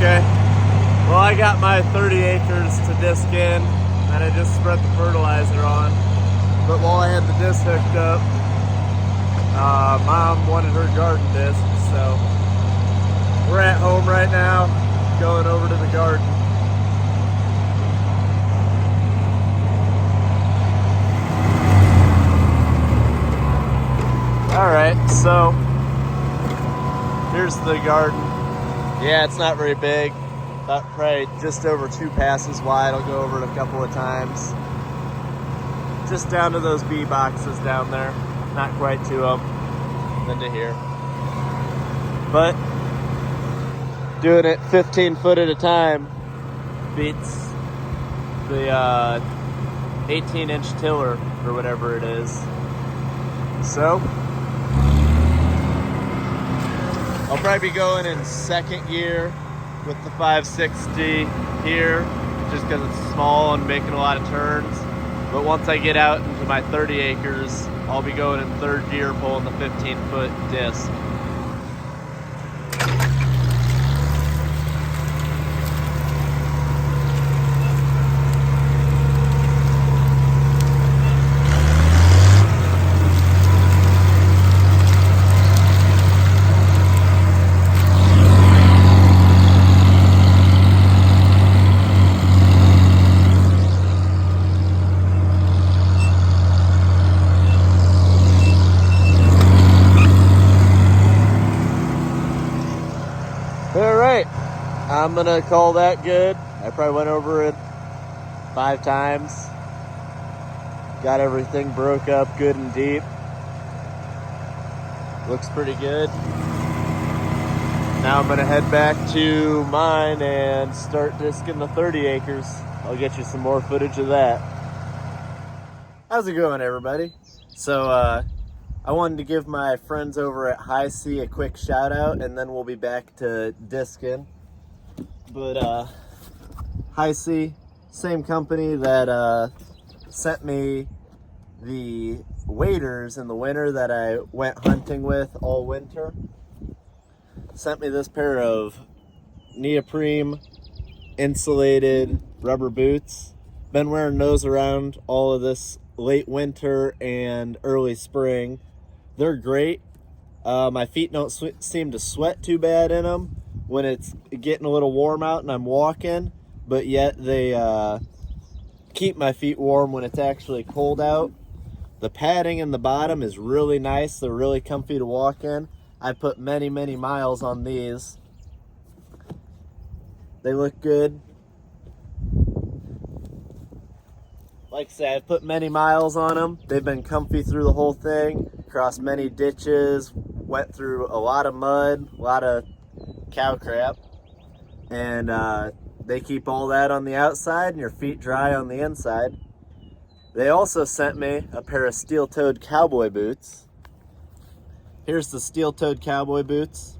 Okay. Well, I got my 30 acres to disc in, and I just spread the fertilizer on. But while I had the disc hooked up, Mom wanted her garden disc, so we're at home right now, going over to the garden. All right, so here's the garden. Yeah, it's not very big, about probably just over 2 passes wide. I'll go over it a couple of times. Just down to those bee boxes down there. Not quite to them, then to here. But doing it 15 foot at a time beats the 18-inch tiller or whatever it is. So I'll probably be going in second gear with the 560 here, just because it's small and making a lot of turns. But once I get out into my 30 acres, I'll be going in third gear, pulling the 15-foot disc. I'm gonna call that good. I probably went over it 5 times. Got everything broke up good and deep. Looks pretty good. Now I'm gonna head back to mine and start discing the 30 acres. I'll get you some more footage of that. How's it going, everybody? So I wanted to give my friends over at HISEA a quick shout out, and then we'll be back to discing. But HISEA, same company that sent me the waders in the winter that I went hunting with all winter, sent me this pair of neoprene insulated rubber boots. Been wearing those around all of this late winter and early spring. They're great. My feet don't seem to sweat too bad in them when it's getting a little warm out and I'm walking, but yet they keep my feet warm when it's actually cold out. The padding in the bottom is really nice. They're really comfy to walk in. I put many, many miles on these. They look good. Like I say, I've put many miles on them. They've been comfy through the whole thing. Crossed many ditches, went through a lot of mud, a lot of cow crap, and they keep all that on the outside and your feet dry on the inside. They also sent me a pair of steel-toed cowboy boots. Here's the steel-toed cowboy boots.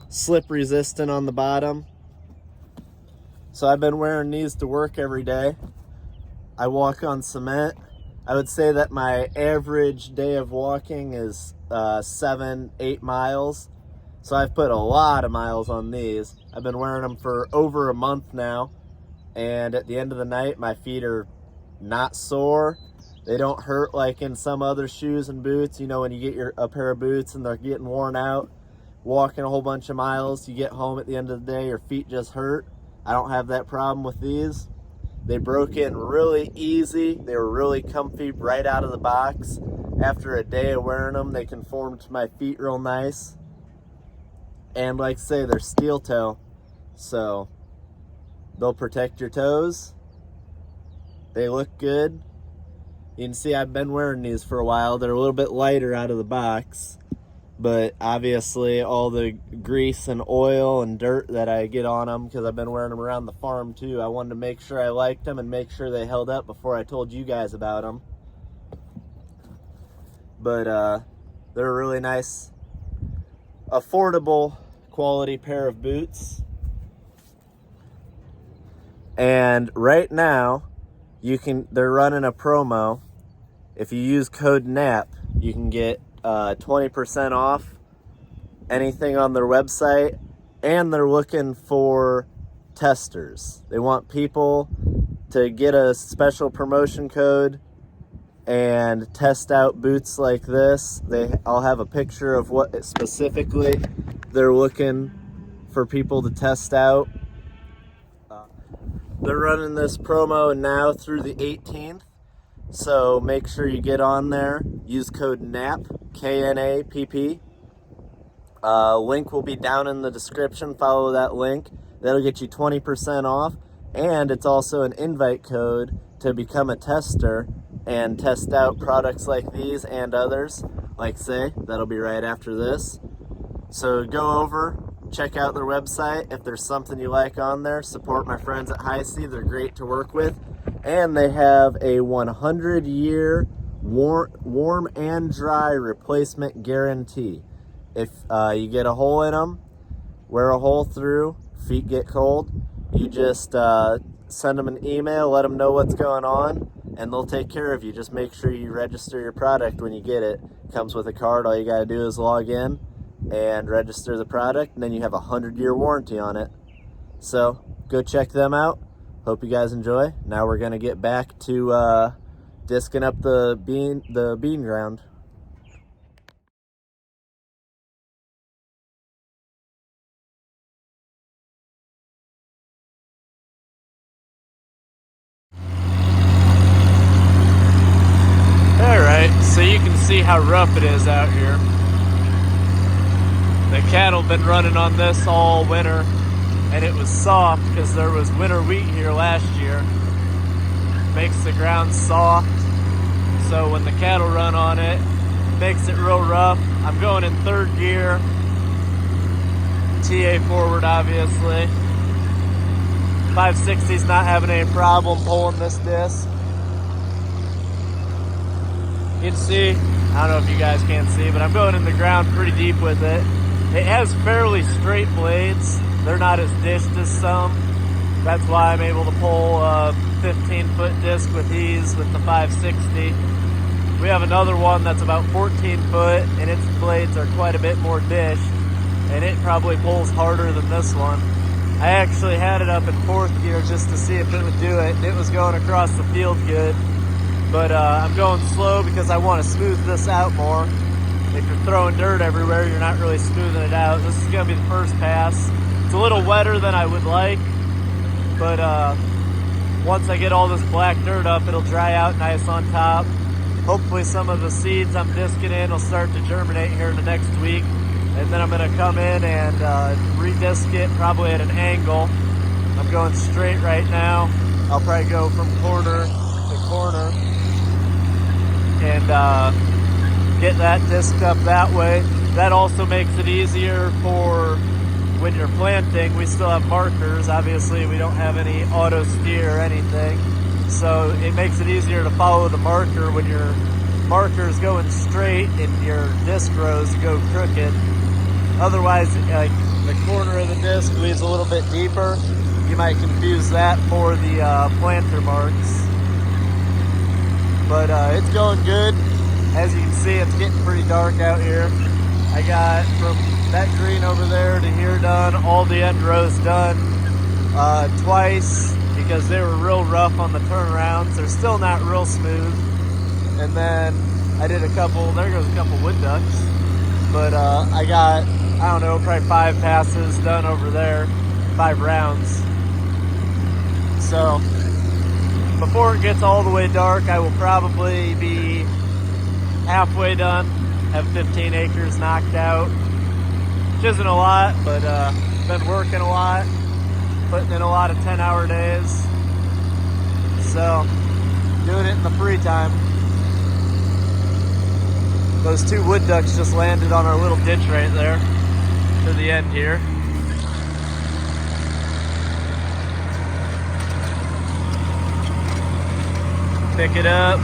Slip resistant on the bottom. So I've been wearing these to work every day. I walk on cement. I would say that my average day of walking is 7-8 miles. So I've put a lot of miles on these. I've been wearing them for over a month now. And at the end of the night, my feet are not sore. They don't hurt like in some other shoes and boots. You know, when you get a pair of boots and they're getting worn out, walking a whole bunch of miles, you get home at the end of the day, your feet just hurt. I don't have that problem with these. They broke in really easy. They were really comfy right out of the box. After a day of wearing them, they conformed to my feet real nice. And like I say, they're steel toe, so they'll protect your toes. They look good. You can see I've been wearing these for a while. They're a little bit lighter out of the box, but obviously all the grease and oil and dirt that I get on them, because I've been wearing them around the farm too, I wanted to make sure I liked them and make sure they held up before I told you guys about them. But they're a really nice, affordable quality pair of boots. And right now they're running a promo. If you use code NAP, you can get 20% off anything on their website and they're looking for testers. They want people to get a special promotion code and test out boots like this. I'll have a picture of what specifically they're looking for people to test out. They're running this promo now through the 18th, so make sure you get on there. Use code KNAPP, K-N-A-P-P. Link will be down in the description. Follow that link. That'll get you 20% off, and it's also an invite code to become a tester and test out products like these and others, like say, that'll be right after this. So go over, check out their website. If there's something you like on there, support my friends at HISEA. They're great to work with. And they have a 100-year warm and dry replacement guarantee. If you get a hole in them, wear a hole through, feet get cold, you just send them an email, let them know what's going on, and they'll take care of you. Just make sure you register your product when you get it. It comes with a card. All you got to do is log in and register the product, and then you have a 100-year warranty on it. So go check them out. Hope you guys enjoy. Now we're going to get back to disking up the bean ground. So you can see how rough it is out here. The cattle been running on this all winter, and it was soft because there was winter wheat here last year. Makes the ground soft, so when the cattle run on it, makes it real rough. I'm going in third gear, TA forward obviously. 560's not having any problem pulling this disc. You can see, I don't know if you guys can see, but I'm going in the ground pretty deep with it. It has fairly straight blades. They're not as dished as some. That's why I'm able to pull a 15-foot disc with ease with the 560. We have another one that's about 14 foot, and its blades are quite a bit more dished, and it probably pulls harder than this one. I actually had it up in fourth gear just to see if it would do it, and it was going across the field good. But I'm going slow because I want to smooth this out more. If you're throwing dirt everywhere, you're not really smoothing it out. This is going to be the first pass. It's a little wetter than I would like, but once I get all this black dirt up, it'll dry out nice on top. Hopefully some of the seeds I'm disking in will start to germinate here in the next week, and then I'm going to come in and re-disc it probably at an angle. I'm going straight right now. I'll probably go from corner to corner and get that disc up that way. That also makes it easier for when you're planting. We still have markers. Obviously, we don't have any auto steer or anything. So it makes it easier to follow the marker when your marker is going straight and your disc rows go crooked. Otherwise, like the corner of the disc leaves a little bit deeper. You might confuse that for the planter marks. But it's going good. As you can see, it's getting pretty dark out here. I got from that green over there to here done, all the end rows done twice because they were real rough on the turnarounds. They're still not real smooth. And then I did a couple, there goes a couple wood ducks. But I got, I don't know, probably 5 passes done over there, 5 rounds. So before it gets all the way dark, I will probably be halfway done, have 15 acres knocked out, which isn't a lot, but been working a lot, putting in a lot of 10-hour days, so doing it in the free time. Those 2 wood ducks just landed on our little ditch right there to the end here. Pick it up.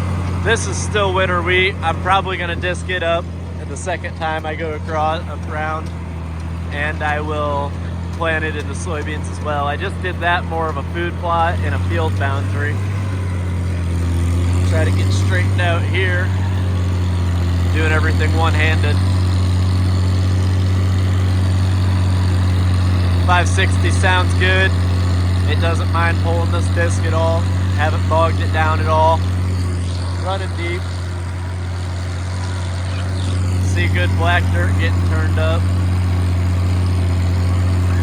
This is still winter wheat. I'm probably going to disc it up the second time I go around, and I will plant it into soybeans as well. I just did that more of a food plot and a field boundary. Try to get straightened out here. Doing everything one-handed. 560 sounds good. It doesn't mind pulling this disc at all. Haven't bogged it down at all. Running deep. See good black dirt getting turned up.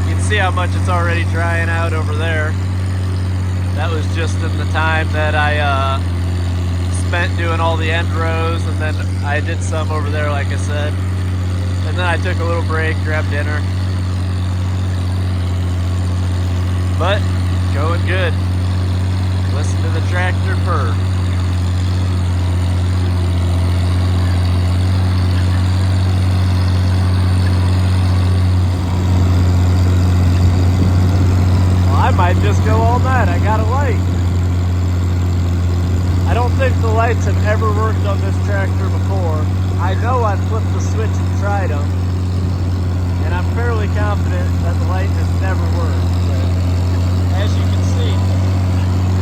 You can see how much it's already drying out over there. That was just in the time that I spent doing all the end rows, and then I did some over there, like I said. And then I took a little break, grabbed dinner. But going good. Listen to the tractor purr. I might just go all night. I got a light. I don't think the lights have ever worked on this tractor before. I know I've flipped the switch and tried them, and I'm fairly confident that the light has never worked. But as you can see,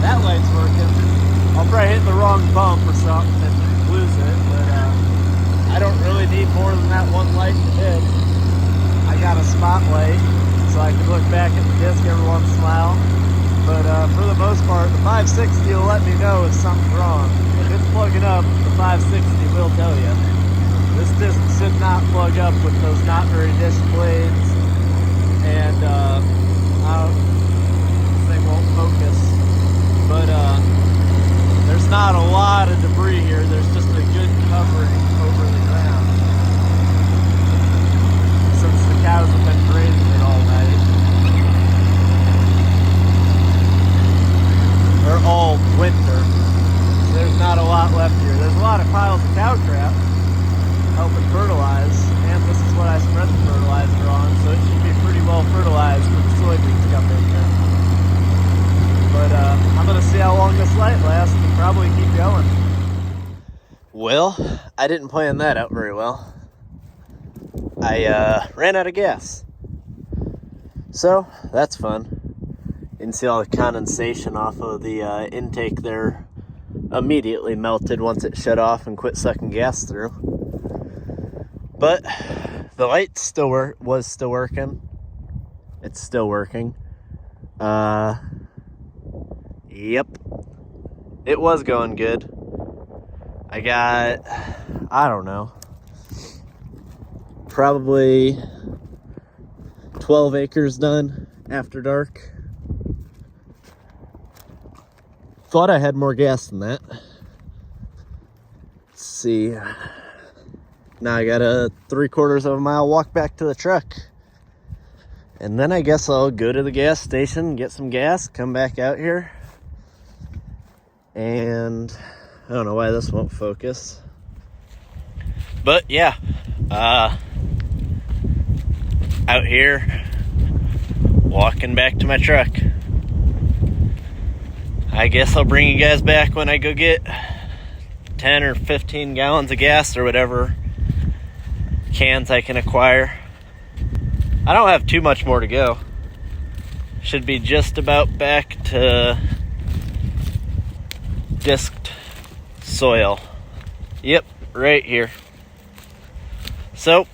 that light's working. I'll probably hit the wrong bump or something and lose it, but I don't really need more than that one light to hit. I got a spotlight, so I can look back at the disc every once in a while. But for the most part, the 560 will let me know if something's wrong. If it's plugging up, the 560 will tell you. This disc should not plug up with those not very dish blades, and this thing won't focus. But there's not a lot of debris here. There's just a good covering over the ground. Since the cows have been grazing it all night. Or all winter. So there's not a lot left here. There's a lot of piles of cow crap helping fertilize, and this is what I spread the fertilizer on, so it should be pretty well fertilized when the soybeans come in here. But I'm gonna see how long this light lasts and probably keep going. Well, I didn't plan that out very well. I ran out of gas. So, that's fun. You can see all the condensation off of the intake there immediately melted once it shut off and quit sucking gas through. But the light was still working. It's still working. Yep. It was going good. I got, I don't know, probably 12 acres done after dark. Thought I had more gas than that. Let's see. Now I got a 3/4 of a mile walk back to the truck. And then I guess I'll go to the gas station, get some gas, come back out here. And I don't know why this won't focus. But yeah, out here, walking back to my truck. I guess I'll bring you guys back when I go get 10 or 15 gallons of gas or whatever cans I can acquire. I don't have too much more to go. Should be just about back to disked soil. Yep, right here. So,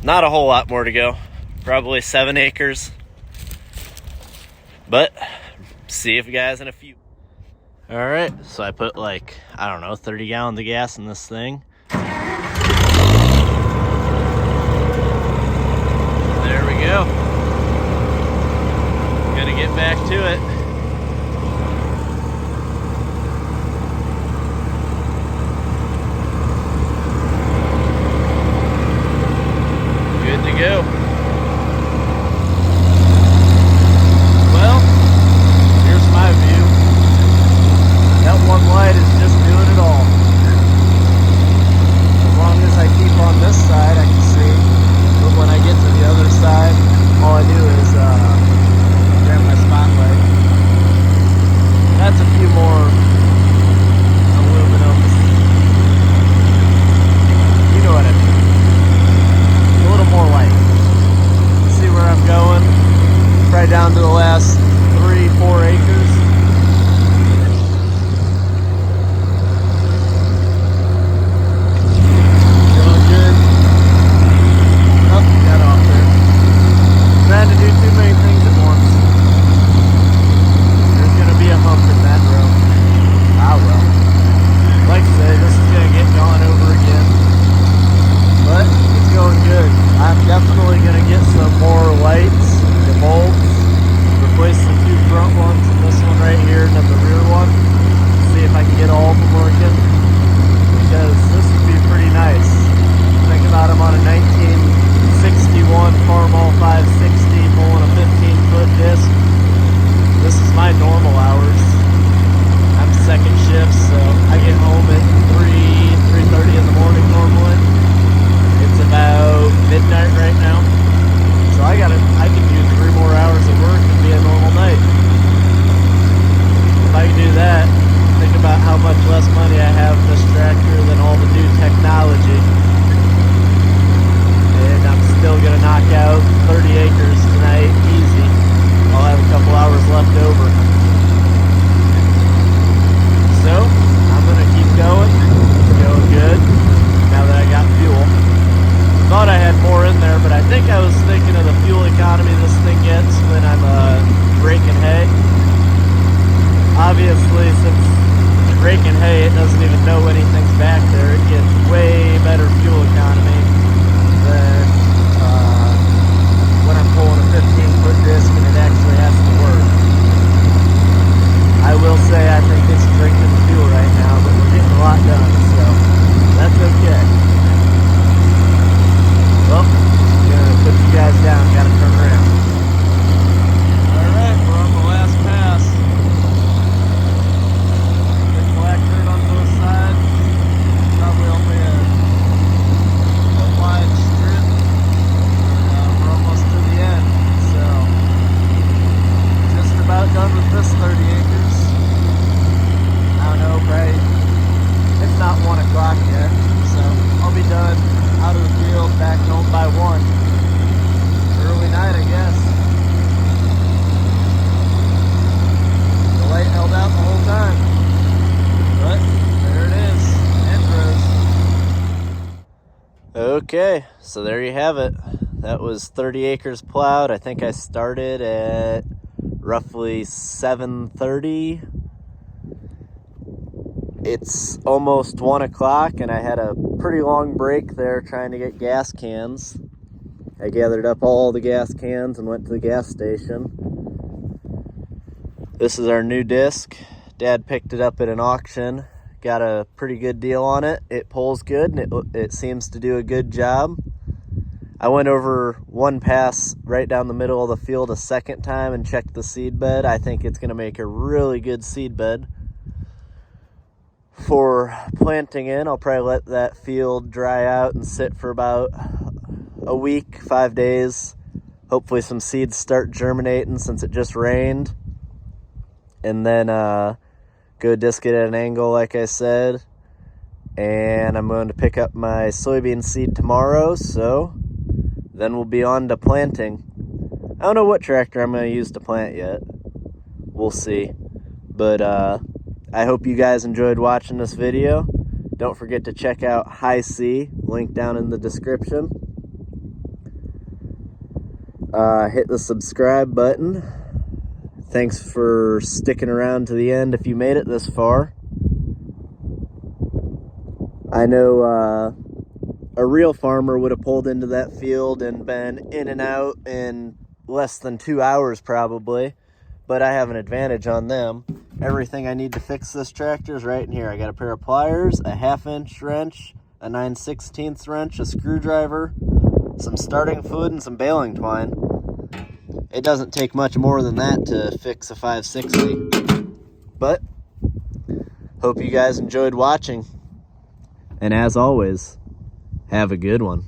not a whole lot more to go. Probably 7 acres. But, see you guys in a few. Alright, so I put like, I don't know, 30 gallons of gas in this thing. There we go. Gonna get back to it. Good to go. Well, here's my view. That one light is just doing it all. As long as I keep on this side, I can see. But when I get to the other side, all I do is grab my spotlight. That's a few more aluminums. You know what I mean. A little more light. See where I'm going? Right down to the last 3-4 acres. Going good. Oh, got off there. Trying to do too many Okay, so there you have it. That was 30 acres plowed. I think I started at roughly 7:30. It's almost 1 o'clock, and I had a pretty long break there trying to get gas cans. I gathered up all the gas cans and went to the gas station. This is our new disc. Dad picked it up at an auction. Got a pretty good deal on it. It pulls good, and it seems to do a good job. I went over one pass right down the middle of the field a second time and checked the seed bed. I think it's going to make a really good seed bed for planting in. I'll probably let that field dry out and sit for about a week, 5 days. Hopefully some seeds start germinating since it just rained. And then go disc it at an angle like I said. And I'm going to pick up my soybean seed tomorrow, so then we'll be on to planting. I don't know what tractor I'm going to use to plant yet. We'll see. But I hope you guys enjoyed watching this video. Don't forget to check out HISEA, link down in the description. Hit the subscribe button. Thanks for sticking around to the end if you made it this far. I know a real farmer would have pulled into that field and been in and out in less than 2 hours probably, but I have an advantage on them. Everything I need to fix this tractor is right in here. I got a pair of pliers, a 1/2-inch wrench, a 9/16 wrench, a screwdriver, some starting fluid, and some baling twine. It doesn't take much more than that to fix a 560. But hope you guys enjoyed watching. And as always, have a good one.